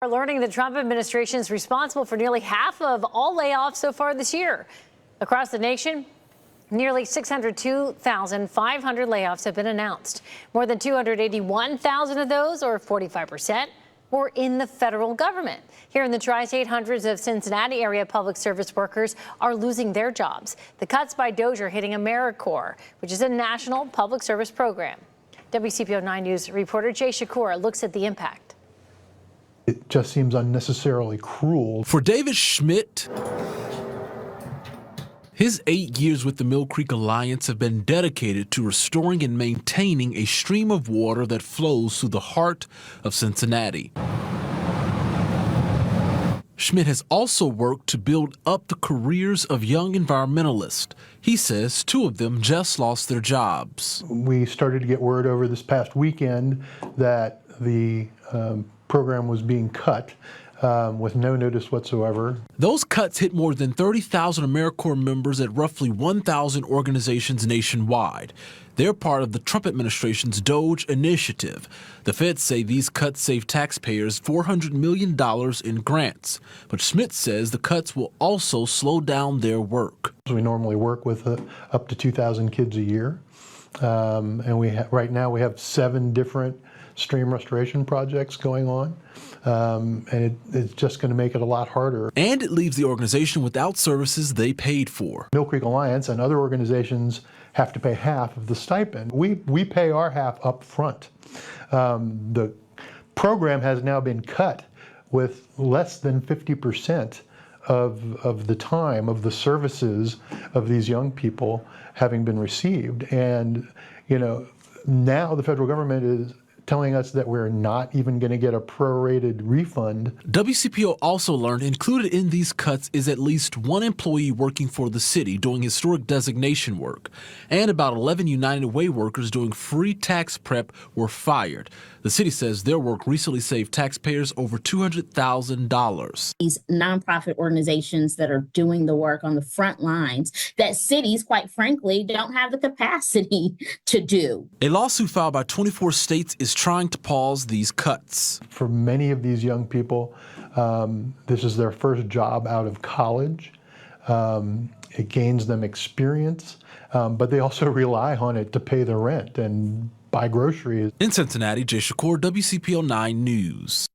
We're learning the Trump administration is responsible for nearly half of all layoffs so far this year. Across the nation, nearly 602,500 layoffs have been announced. More than 281,000 of those, or 45%, were in the federal government. Here in the tri-state, hundreds of Cincinnati area public service workers are losing their jobs. The cuts by DOGE are hitting AmeriCorps, which is a national public service program. WCPO 9 News reporter Jay Shakur looks at the impact. It just seems unnecessarily cruel. For David Schmidt, his 8 years with the Mill Creek Alliance have been dedicated to restoring and maintaining a stream of water that flows through the heart of Cincinnati. Schmidt has also worked to build up the careers of young environmentalists. He says 2 of them just lost their jobs. We started to get word over this past weekend that the program was being cut with no notice whatsoever. Those cuts hit more than 30,000 AmeriCorps members at roughly 1,000 organizations nationwide. They're part of the Trump administration's DOGE initiative. The feds say these cuts save taxpayers $400 million in grants. But Schmidt says the cuts will also slow down their work. We normally work with up to 2,000 kids a year. And right now we have 7 different stream restoration projects going on, and it's just going to make it a lot harder. And it leaves the organization without services they paid for. Mill Creek Alliance and other organizations have to pay half of the stipend. We pay our half up front. The program has now been cut with less than 50% of the time of the services of these young people having been received. And, you know, now the federal government is telling us that we're not even going to get a prorated refund. WCPO also learned included in these cuts is at least 1 employee working for the city doing historic designation work, and about 11 United Way workers doing free tax prep were fired. The city says their work recently saved taxpayers over $200,000. These nonprofit organizations that are doing the work on the front lines that cities, quite frankly, don't have the capacity to do. A lawsuit filed by 24 states is trying to pause these cuts. For many of these young people, this is their first job out of college. It gains them experience, but they also rely on it to pay the rent and buy groceries. In Cincinnati, Jay Shakur, WCPO 9 News.